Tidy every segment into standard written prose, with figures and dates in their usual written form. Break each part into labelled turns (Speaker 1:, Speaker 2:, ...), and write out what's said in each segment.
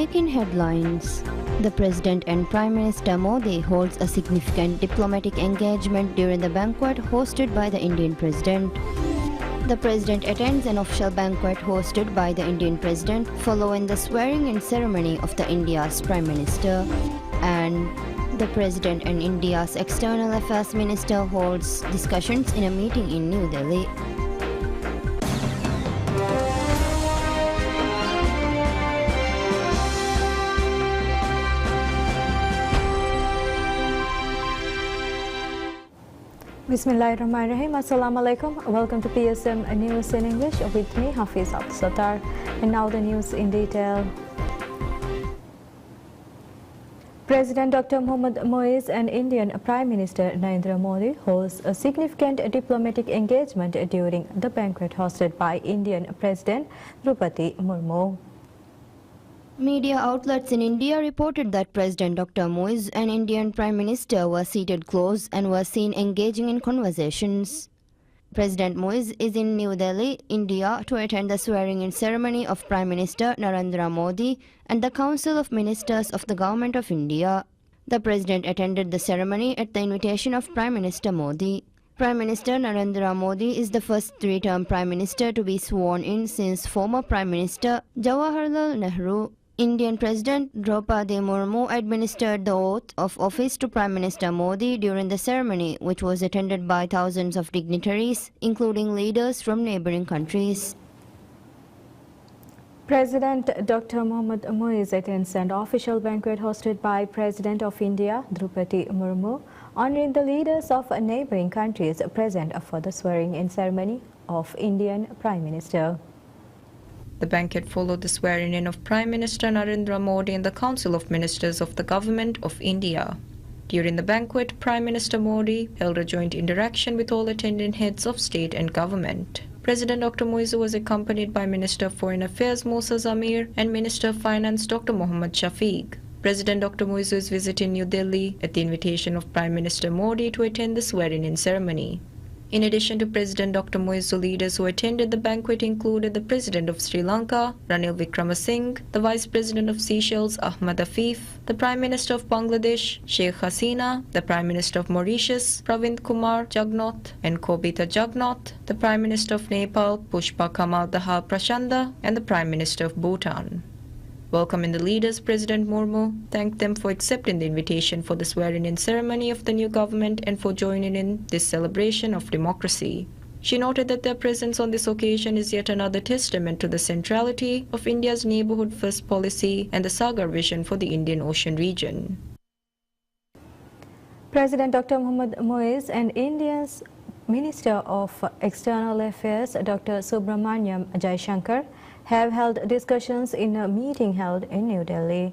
Speaker 1: Making headlines. The President and Prime Minister Modi holds a significant diplomatic engagement during the banquet hosted by the Indian President. The President attends an official banquet hosted by the Indian President following the swearing-in ceremony of the India's Prime Minister. And the President and India's External Affairs Minister holds discussions in a meeting in New Delhi.
Speaker 2: Bismillahirrahmanirrahim. Assalamu alaikum. Welcome to PSMNEWS in English with me, Hafiz Abdul Sattar. And now the news in detail. President Dr. Mohammad Moiz and Indian Prime Minister Narendra Modi holds a significant diplomatic engagement during the banquet hosted by Indian President Draupadi Murmu.
Speaker 1: Media outlets in India reported that President Dr. Moiz and Indian Prime Minister were seated close and were seen engaging in conversations. President Moiz is in New Delhi, India, to attend the swearing-in ceremony of Prime Minister Narendra Modi and the Council of Ministers of the Government of India. The President attended the ceremony at the invitation of Prime Minister Modi. Prime Minister Narendra Modi is the first three-term Prime Minister to be sworn in since former Prime Minister Jawaharlal Nehru. Indian President Draupadi Murmu administered the oath of office to Prime Minister Modi during the ceremony, which was attended by thousands of dignitaries, including leaders from neighboring countries.
Speaker 2: President Dr. Mohammad Moiz attends an official banquet hosted by President of India, Draupadi Murmu, honoring the leaders of neighboring countries present for the swearing-in ceremony of Indian Prime Minister.
Speaker 3: The banquet followed the swearing-in of Prime Minister Narendra Modi and the Council of Ministers of the Government of India. During the banquet, Prime Minister Modi held a joint interaction with all attending heads of state and government. President Dr. Moiz was accompanied by Minister of Foreign Affairs Musa Zamir and Minister of Finance Dr. Mohammad Shafiq. President Dr. Moiz is visiting New Delhi at the invitation of Prime Minister Modi to attend the swearing-in ceremony. In addition to President Dr. Moiz, the leaders who attended the banquet included the President of Sri Lanka, Ranil Wickremesinghe, the Vice President of Seychelles, Ahmed Afif, the Prime Minister of Bangladesh, Sheikh Hasina, the Prime Minister of Mauritius, Pravind Kumar Jugnauth and Kobita Jugnauth, the Prime Minister of Nepal, Pushpa Kamal Dahal Prachanda, and the Prime Minister of Bhutan. Welcoming the leaders, President Murmu thanked them for accepting the invitation for the swearing-in ceremony of the new government and for joining in this celebration of democracy. She noted that their presence on this occasion is yet another testament to the centrality of India's neighborhood first policy and the Sagar vision for the Indian Ocean region.
Speaker 2: President Dr. Mohammad Moiz and India's Minister of External Affairs Dr. Subramaniam Jaishankar have held discussions in a meeting held in New Delhi.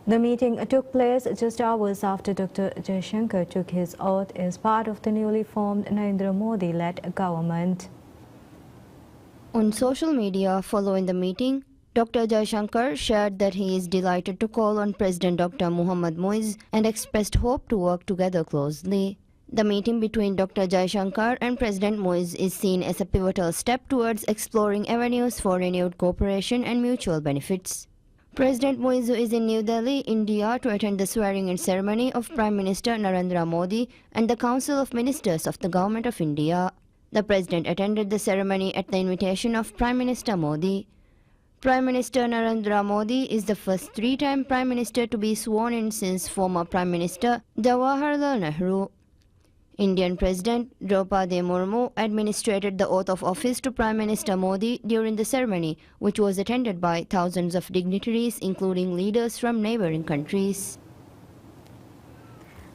Speaker 2: The meeting took place just hours after Dr. Jaishankar took his oath as part of the newly formed Narendra Modi-led government.
Speaker 1: On social media following the meeting, Dr. Jaishankar shared that he is delighted to call on President Dr. Mohammad Moiz and expressed hope to work together closely. The meeting between Dr. Jaishankar and President Moiz is seen as a pivotal step towards exploring avenues for renewed cooperation and mutual benefits. President Moiz is in New Delhi, India, to attend the swearing-in ceremony of Prime Minister Narendra Modi and the Council of Ministers of the Government of India. The President attended the ceremony at the invitation of Prime Minister Modi. Prime Minister Narendra Modi is the first three-time Prime Minister to be sworn in since former Prime Minister Jawaharlal Nehru. Indian President Draupadi Murmu administered the oath of office to Prime Minister Modi during the ceremony, which was attended by thousands of dignitaries, including leaders from neighboring countries.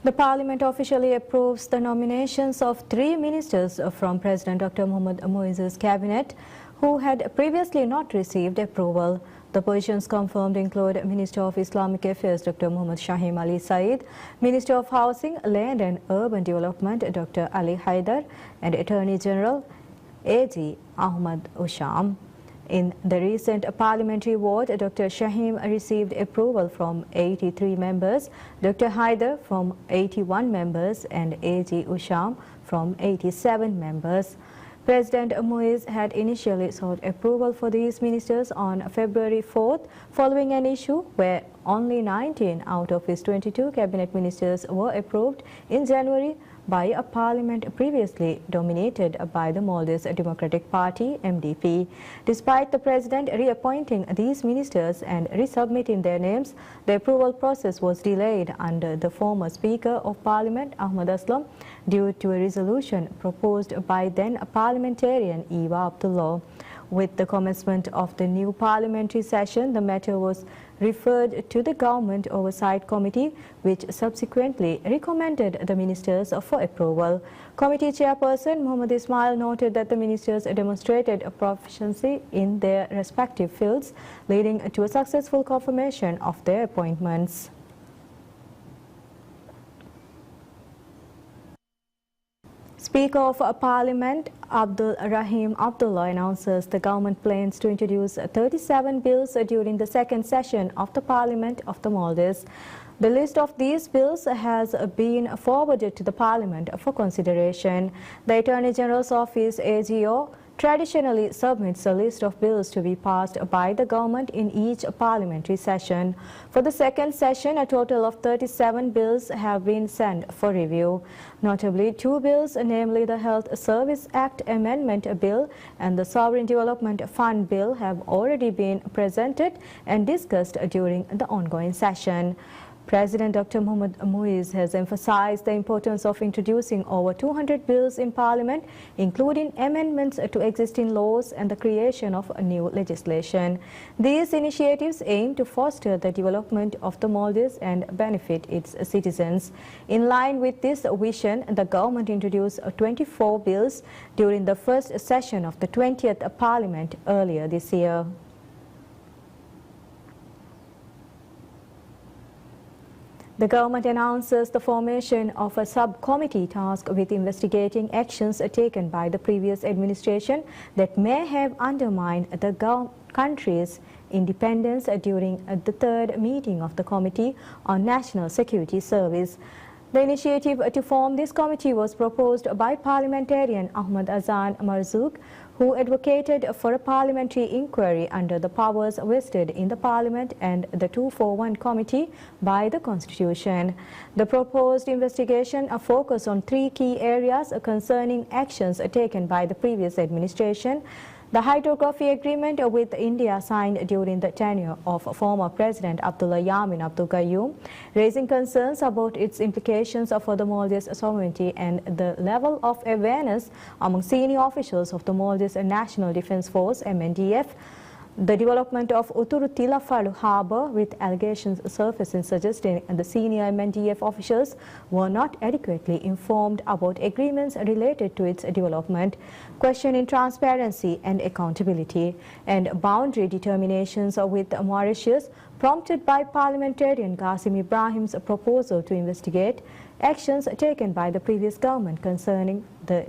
Speaker 2: The Parliament officially approves the nominations of 3 ministers from President Dr. Mohammad Moiz's cabinet who had previously not received approval. The positions confirmed include Minister of Islamic Affairs Dr. Muhammad Shahim Ali Saeed, Minister of Housing, Land and Urban Development Dr. Ali Haider, and Attorney General A.G. Ahmad Usham. In the recent parliamentary vote, Dr. Shahim received approval from 83 members, Dr. Haider from 81 members, and A.G. Usham from 87 members. President Moise had initially sought approval for these ministers on February 4th, following an issue where only 19 out of his 22 cabinet ministers were approved in January by a parliament previously dominated by the Maldives Democratic Party (MDP). Despite the president reappointing these ministers and resubmitting their names, the approval process was delayed under the former Speaker of Parliament Ahmad Aslam due to a resolution proposed by then parliamentarian Eva Abdullah. With the commencement of the new parliamentary session, the matter was referred to the Government Oversight Committee, which subsequently recommended the ministers for approval. Committee chairperson Muhammad Ismail noted that the ministers demonstrated a proficiency in their respective fields, leading to a successful confirmation of their appointments. Speaker of Parliament Abdul Rahim Abdullah announces the government plans to introduce 37 bills during the second session of the Parliament of the Maldives. The list of these bills has been forwarded to the Parliament for consideration. The Attorney General's Office AGO traditionally submits a list of bills to be passed by the government in each parliamentary session. For the second session, a total of 37 bills have been sent for review. Notably, 2 bills, namely the Health Service Act Amendment Bill and the Sovereign Development Fund Bill, have already been presented and discussed during the ongoing session. President Dr. Mohammad Moise has emphasized the importance of introducing over 200 bills in Parliament, including amendments to existing laws and the creation of new legislation. These initiatives aim to foster the development of the Maldives and benefit its citizens. In line with this vision, the government introduced 24 bills during the first session of the 20th Parliament earlier this year. The government announces the formation of a subcommittee tasked with investigating actions taken by the previous administration that may have undermined the country's independence during the third meeting of the Committee on National Security Service. The initiative to form this committee was proposed by parliamentarian Ahmad Azan Marzouk, who advocated for a parliamentary inquiry under the powers vested in the Parliament and the 241 Committee by the Constitution. The proposed investigation focused on 3 key areas concerning actions taken by the previous administration: the hydrography agreement with India signed during the tenure of former President Abdullah Yamin Abdul Gayoom, raising concerns about its implications for the Maldives sovereignty and the level of awareness among senior officials of the Maldives National Defence Force (MNDF), the development of Uturu Tilafalu harbour, with allegations surfacing suggesting the senior MNDF officials were not adequately informed about agreements related to its development, questioning transparency and accountability, and boundary determinations with Mauritius, prompted by parliamentarian Qasim Ibrahim's proposal to investigate actions taken by the previous government concerning the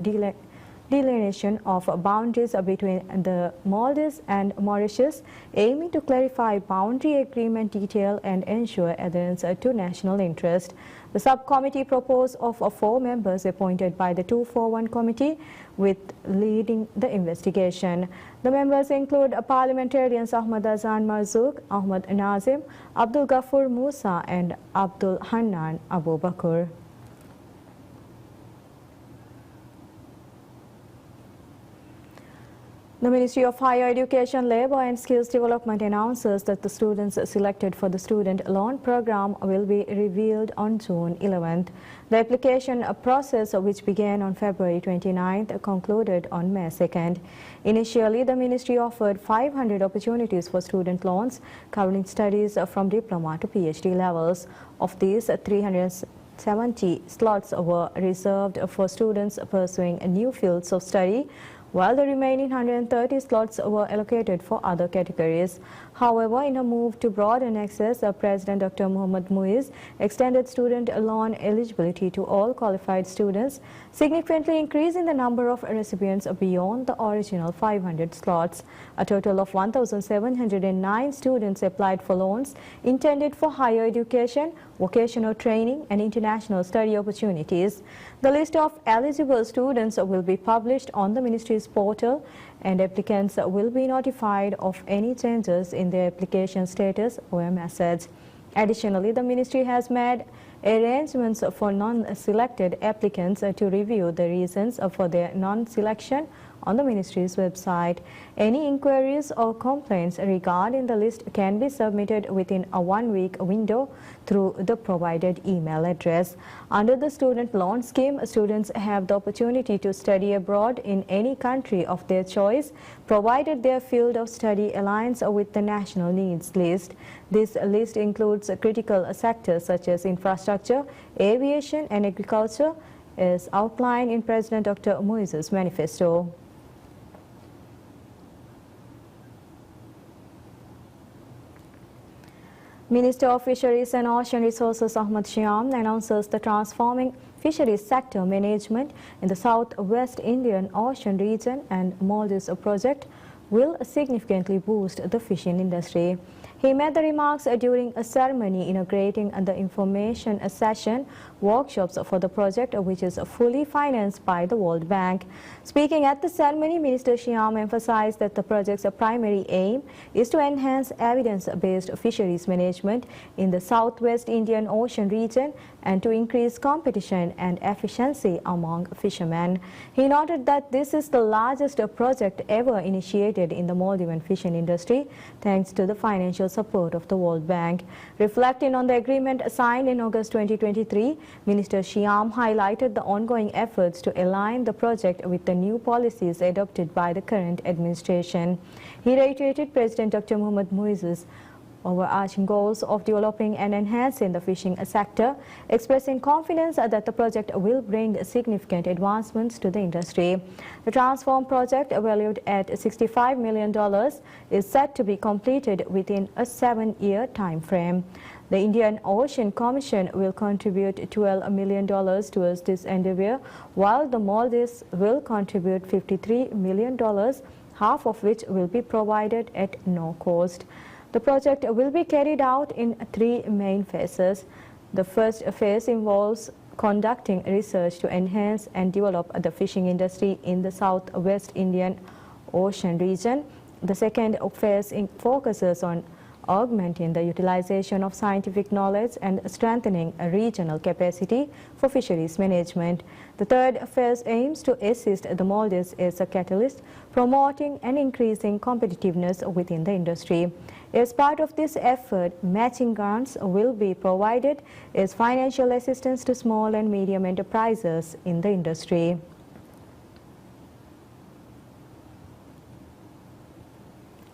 Speaker 2: delineation of boundaries between the Maldives and Mauritius, aiming to clarify boundary agreement detail and ensure adherence to national interest. The subcommittee proposed of 4 members appointed by the 241 Committee, with leading the investigation. The members include parliamentarians Ahmad Azan Marzouk, Ahmad Nazim, Abdul Ghaffur Musa and Abdul Hannan Abu Bakr. The Ministry of Higher Education, Labour and Skills Development announces that the students selected for the student loan program will be revealed on June 11th. The application process, which began on February 29th, concluded on May 2nd. Initially, the ministry offered 500 opportunities for student loans, covering studies from diploma to PhD levels. Of these, 370 slots were reserved for students pursuing new fields of study, while the remaining 130 slots were allocated for other categories. However, in a move to broaden access, President Dr. Mohammad Moise extended student loan eligibility to all qualified students, significantly increasing the number of recipients beyond the original 500 slots. A total of 1,709 students applied for loans intended for higher education, vocational training and international study opportunities. The list of eligible students will be published on the ministry's Fisheries portal, and applicants will be notified of any changes in their application status or message. Additionally, the ministry has made arrangements for non-selected applicants to review the reasons for their non-selection on the ministry's website. Any inquiries or complaints regarding the list can be submitted within a one-week window through the provided email address. Under the student loan scheme, students have the opportunity to study abroad in any country of their choice, provided their field of study aligns with the national needs list. This list includes critical sectors such as infrastructure, aviation and agriculture, as outlined in President Dr. Moises's manifesto. Minister of Fisheries and Ocean Resources Ahmad Shyam announces the transforming fisheries sector management in the Southwest Indian Ocean region and Maldives project will significantly boost the fishing industry. He made the remarks during a ceremony inaugurating the information session workshops for the project, which is fully financed by the World Bank. Speaking at the ceremony, Minister Shyam emphasized that the project's primary aim is to enhance evidence-based fisheries management in the Southwest Indian Ocean region and to increase competition and efficiency among fishermen. He noted that this is the largest project ever initiated in the Maldivian fishing industry, thanks to the financial support of the World Bank. Reflecting on the agreement signed in August 2023, Minister Shyam highlighted the ongoing efforts to align the project with the new policies adopted by the current administration. He reiterated President Dr. Muhammad Moises's overarching goals of developing and enhancing the fishing sector, expressing confidence that the project will bring significant advancements to the industry. The Transform project, valued at $65 million, is set to be completed within a 7-year time frame. The Indian Ocean Commission will contribute $12 million towards this endeavor, while the Maldives will contribute $53 million, half of which will be provided at no cost. The project will be carried out in 3 main phases. The first phase involves conducting research to enhance and develop the fishing industry in the Southwest Indian Ocean region. The second phase focuses on augmenting the utilization of scientific knowledge and strengthening a regional capacity for fisheries management. The third phase aims to assist the Maldives as a catalyst, promoting and increasing competitiveness within the industry. As part of this effort, matching grants will be provided as financial assistance to small and medium enterprises in the industry.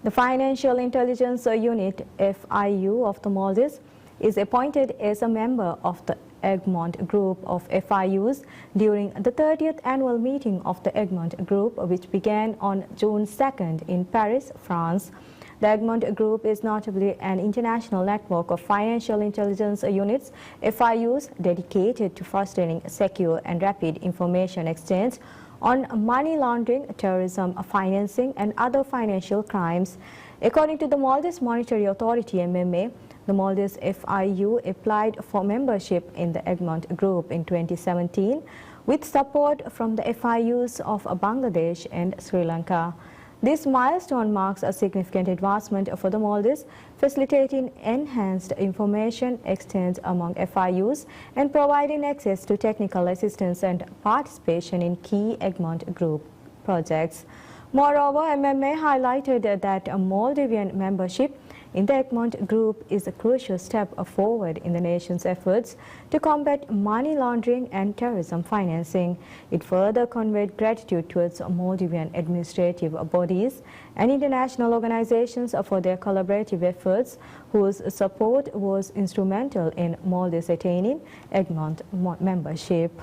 Speaker 2: The Financial Intelligence Unit (FIU) of the Maldives is appointed as a member of the Egmont Group of FIUs during the 30th annual meeting of the Egmont Group, which began on June 2nd in Paris, France. The Egmont Group is notably an international network of financial intelligence units, FIUs, dedicated to fostering secure and rapid information exchange on money laundering, terrorism financing and other financial crimes. According to the Maldives Monetary Authority (MMA), the Maldives FIU applied for membership in the Egmont Group in 2017 with support from the FIUs of Bangladesh and Sri Lanka. This milestone marks a significant advancement for the Maldives, facilitating enhanced information exchange among FIUs and providing access to technical assistance and participation in key Egmont Group projects. Moreover, MMA highlighted that a Maldivian membership in the Egmont Group is a crucial step forward in the nation's efforts to combat money laundering and terrorism financing. It further conveyed gratitude towards Maldivian administrative bodies and international organizations for their collaborative efforts, whose support was instrumental in Maldives attaining Egmont membership.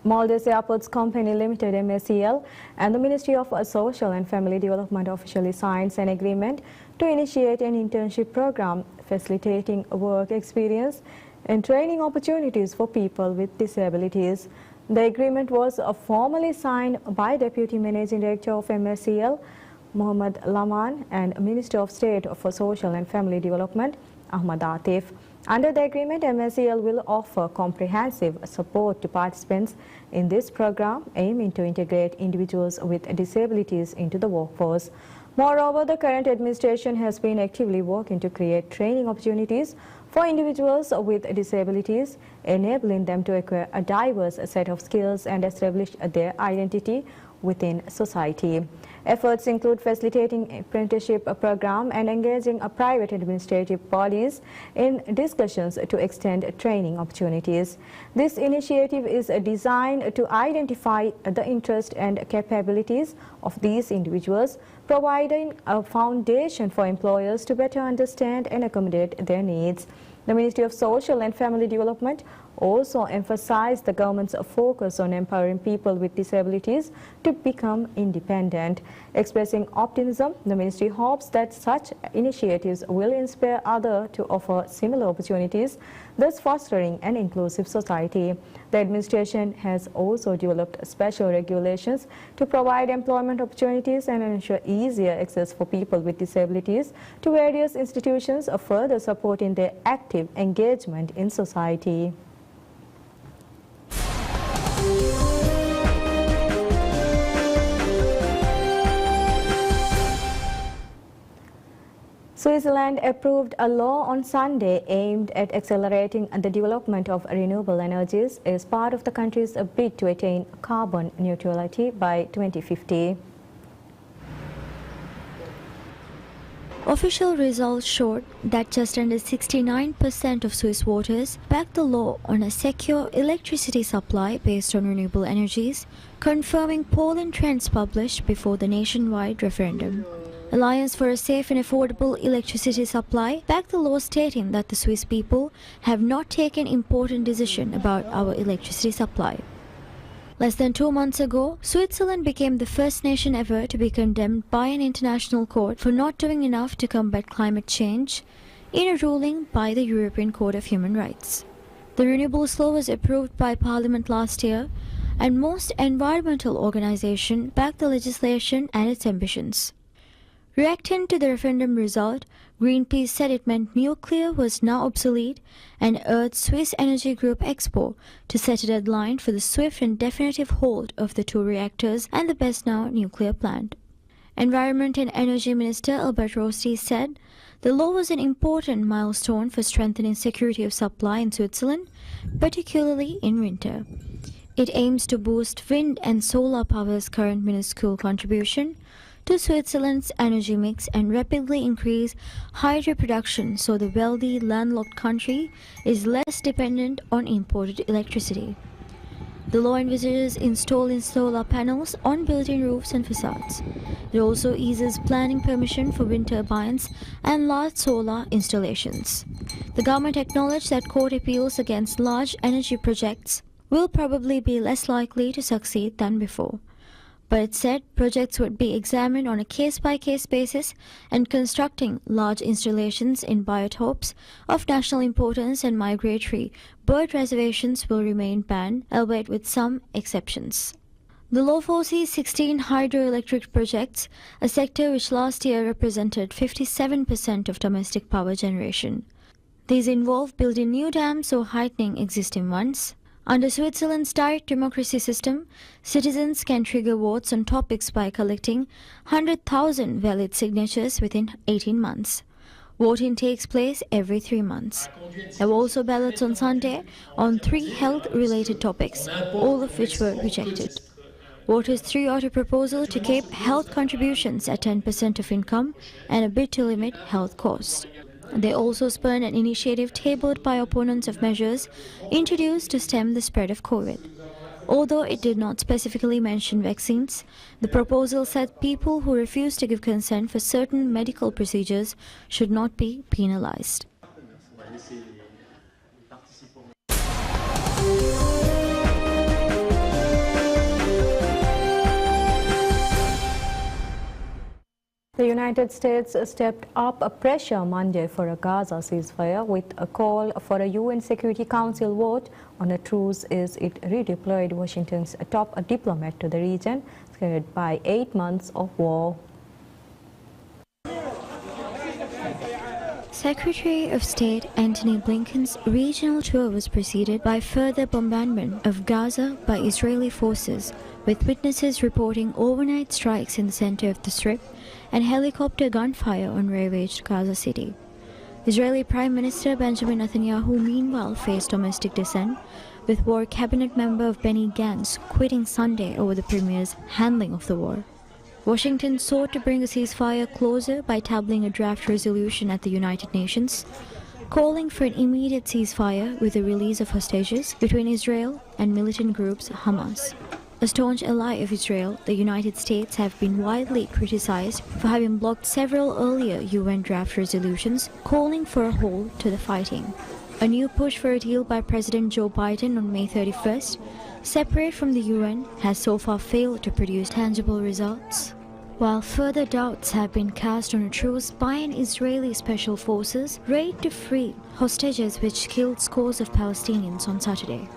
Speaker 2: Maldives Airports Company Limited (MSCL) and the Ministry of Social and Family Development officially signed an agreement to initiate an internship program facilitating work experience and training opportunities for people with disabilities. The agreement was formally signed by Deputy Managing Director of MSCL, Mohammad Laman, and Minister of State for Social and Family Development, Ahmad Atif. Under the agreement, MSEL will offer comprehensive support to participants in this program, aiming to integrate individuals with disabilities into the workforce. Moreover, the current administration has been actively working to create training opportunities for individuals with disabilities, enabling them to acquire a diverse set of skills and establish their identity within society. Efforts include facilitating apprenticeship program and engaging private administrative bodies in discussions to extend training opportunities. This initiative is designed to identify the interest and capabilities of these individuals, providing a foundation for employers to better understand and accommodate their needs. The Ministry of Social and Family Development also emphasized the government's focus on empowering people with disabilities to become independent. Expressing optimism, the ministry hopes that such initiatives will inspire others to offer similar opportunities, thus fostering an inclusive society. The administration has also developed special regulations to provide employment opportunities and ensure easier access for people with disabilities to various institutions, further supporting their active engagement in society. Switzerland approved a law on Sunday aimed at accelerating the development of renewable energies as part of the country's bid to attain carbon neutrality by 2050.
Speaker 4: Official results showed that just under 69% of Swiss voters backed the law on a secure electricity supply based on renewable energies, confirming polling trends published before the nationwide referendum. Alliance for a Safe and Affordable Electricity Supply backed the law, stating that the Swiss people have not taken important decision about our electricity supply. Less than 2 months ago, Switzerland became the first nation ever to be condemned by an international court for not doing enough to combat climate change in a ruling by the European Court of Human Rights. The renewables law was approved by Parliament last year, and most environmental organizations backed the legislation and its ambitions. Reacting to the referendum result, Greenpeace said it meant nuclear was now obsolete and urged Swiss Energy Group Expo to set a deadline for the swift and definitive halt of the 2 reactors and the Besnau nuclear plant. Environment and Energy Minister Albert Rossi said the law was an important milestone for strengthening security of supply in Switzerland, particularly in winter. It aims to boost wind and solar power's current minuscule contribution to Switzerland's energy mix and rapidly increase hydro production, so the wealthy landlocked country is less dependent on imported electricity. The law envisages installing solar panels on building roofs and facades. It also eases planning permission for wind turbines and large solar installations. The government acknowledged that court appeals against large energy projects will probably be less likely to succeed than before. But it said projects would be examined on a case-by-case basis, and constructing large installations in biotopes of national importance and migratory bird reservations will remain banned, albeit with some exceptions. The law foresees 16 hydroelectric projects, a sector which last year represented 57% of domestic power generation. These involve building new dams or heightening existing ones. Under Switzerland's direct democracy system, citizens can trigger votes on topics by collecting 100,000 valid signatures within 18 months. Voting takes place every 3 months. There were also ballots on Sunday on 3 health-related topics, all of which were rejected. Voters threw out a proposal to keep health contributions at 10% of income and a bid to limit health costs. They also spurned an initiative tabled by opponents of measures introduced to stem the spread of COVID. Although it did not specifically mention vaccines, the proposal said people who refuse to give consent for certain medical procedures should not be penalized.
Speaker 2: The United States stepped up pressure Monday for a Gaza ceasefire with a call for a UN Security Council vote on a truce as it redeployed Washington's top diplomat to the region, scared by 8 months of war.
Speaker 4: Secretary of State Antony Blinken's regional tour was preceded by further bombardment of Gaza by Israeli forces, with witnesses reporting overnight strikes in the center of the Strip and helicopter gunfire on ravaged Gaza City. Israeli Prime Minister Benjamin Netanyahu meanwhile faced domestic dissent, with war cabinet member Benny Gantz quitting Sunday over the Premier's handling of the war. Washington sought to bring a ceasefire closer by tabling a draft resolution at the United Nations, calling for an immediate ceasefire with the release of hostages between Israel and militant groups Hamas. A staunch ally of Israel, the United States have been widely criticized for having blocked several earlier UN draft resolutions calling for a halt to the fighting. A new push for a deal by President Joe Biden on May 31st, separate from the UN, has so far failed to produce tangible results. While further doubts have been cast on a truce by an Israeli special forces raid to free hostages which killed scores of Palestinians on Saturday.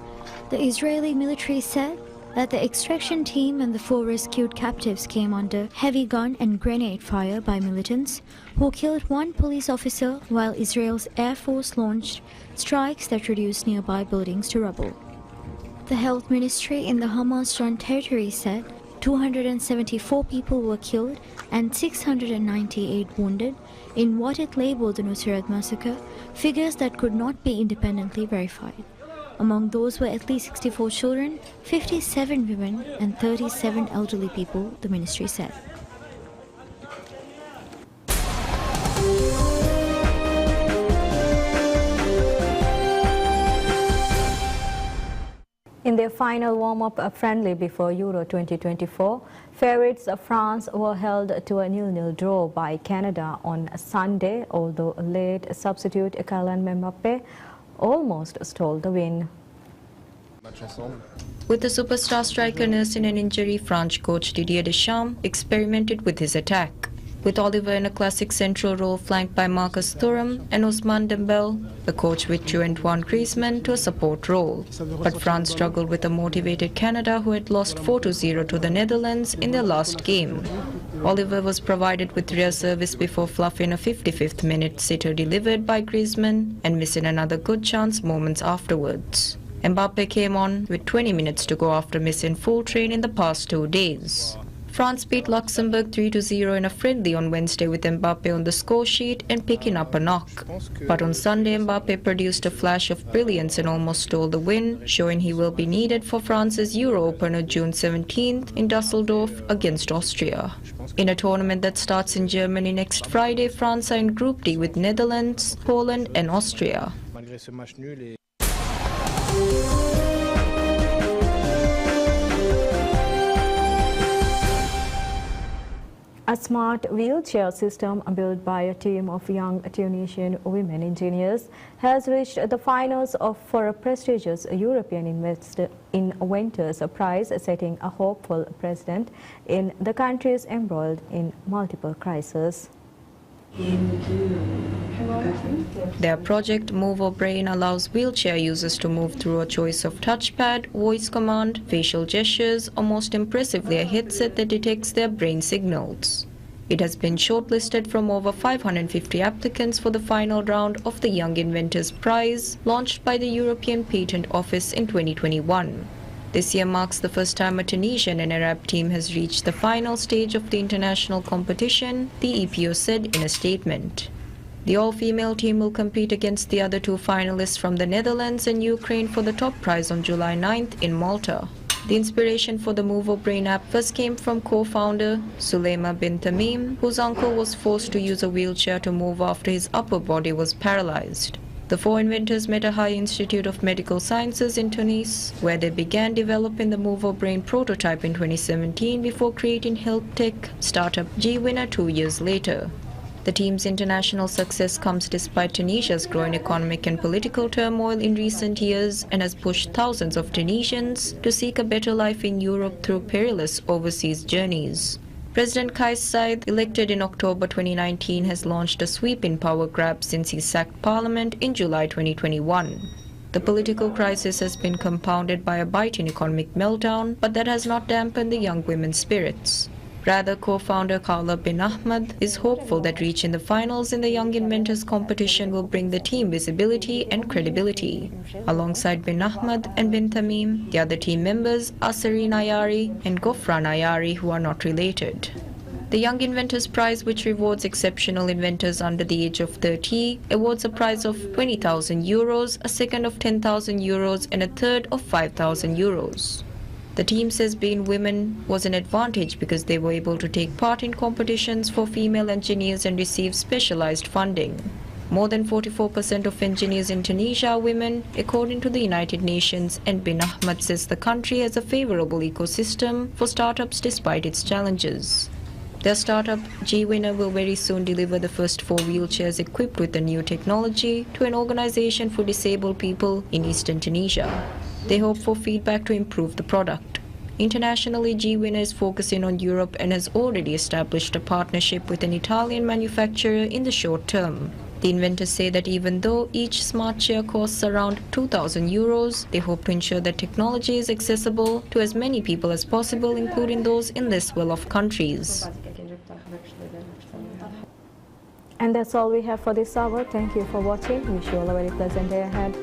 Speaker 4: The Israeli military said that the extraction team and the 4 rescued captives came under heavy gun and grenade fire by militants who killed 1 police officer while Israel's Air Force launched strikes that reduced nearby buildings to rubble. The health ministry in the Hamas-run territory said 274 people were killed and 698 wounded in what it labeled the Nusrat massacre, figures that could not be independently verified. Among those were at least 64 children, 57 women, and 37 elderly people, the ministry said.
Speaker 2: In their final warm-up friendly before Euro 2024, favourites France were held to a 0-0 draw by Canada on Sunday, although late substitute Kylian Mbappe almost stole the win.
Speaker 3: With the superstar striker nursing an injury, French coach Didier Deschamps experimented with his attack. With Oliver in a classic central role flanked by Marcus Thuram and Ousmane Dembele, the coach withdrew Antoine Griezmann to a support role. But France struggled with a motivated Canada who had lost 4-0 to the Netherlands in their last game. Oliver was provided with rear service before fluffing a 55th minute sitter delivered by Griezmann and missing another good chance moments afterwards. Mbappe came on with 20 minutes to go after missing full train in the past 2 days. France beat Luxembourg 3-0 in a friendly on Wednesday with Mbappe on the score sheet and picking up a knock. But on Sunday, Mbappe produced a flash of brilliance and almost stole the win, showing he will be needed for France's Euro opener June 17th in Dusseldorf against Austria. In a tournament that starts in Germany next Friday, France are in Group D with Netherlands, Poland and Austria.
Speaker 2: A smart wheelchair system built by a team of young Tunisian women engineers has reached the finals for a prestigious European Inventors Prize, setting a hopeful precedent in the countries embroiled in multiple crises.
Speaker 3: Their project Move or Brain allows wheelchair users to move through a choice of touchpad, voice command, facial gestures, or most impressively a headset that detects their brain signals. It has been shortlisted from over 550 applicants for the final round of the Young Inventors Prize, launched by the European Patent Office in 2021. This year marks the first time a Tunisian and Arab team has reached the final stage of the international competition, the EPO said in a statement. The all-female team will compete against the other 2 finalists from the Netherlands and Ukraine for the top prize on July 9th in Malta. The inspiration for the Move or Brain app first came from co-founder Sulema bin Tamim, whose uncle was forced to use a wheelchair to move after his upper body was paralyzed. The 4 inventors met at High Institute of Medical Sciences in Tunis, where they began developing the Move or Brain prototype in 2017 before creating health tech startup G-Winner 2 years later. The team's international success comes despite Tunisia's growing economic and political turmoil in recent years and has pushed thousands of Tunisians to seek a better life in Europe through perilous overseas journeys. President Kais Saied, elected in October 2019, has launched a sweeping power grab since he sacked parliament in July 2021. The political crisis has been compounded by a biting economic meltdown, but that has not dampened the young women's spirits. Rather, co-founder Kaula bin Ahmed is hopeful that reaching the finals in the Young Inventors competition will bring the team visibility and credibility. Alongside bin Ahmed and bin Tamim, the other team members are Serena Ayari and Gofran Ayari, who are not related. The Young Inventors Prize, which rewards exceptional inventors under the age of 30, awards a prize of €20,000, a second of €10,000 and a third of €5,000. The team says being women was an advantage because they were able to take part in competitions for female engineers and receive specialized funding. More than 44% of engineers in Tunisia are women, according to the United Nations, and bin Ahmed says the country has a favorable ecosystem for startups despite its challenges. Their startup, G-Winner, will very soon deliver the first 4 wheelchairs equipped with the new technology to an organization for disabled people in eastern Tunisia. They hope for feedback to improve the product. Internationally, G-Winner is focusing on Europe and has already established a partnership with an Italian manufacturer in the short term. The inventors say that even though each smart chair costs around €2,000, they hope to ensure that technology is accessible to as many people as possible, including those in less well-off countries.
Speaker 2: And that's all we have for this hour. Thank you for watching. Wish you all a very pleasant day ahead.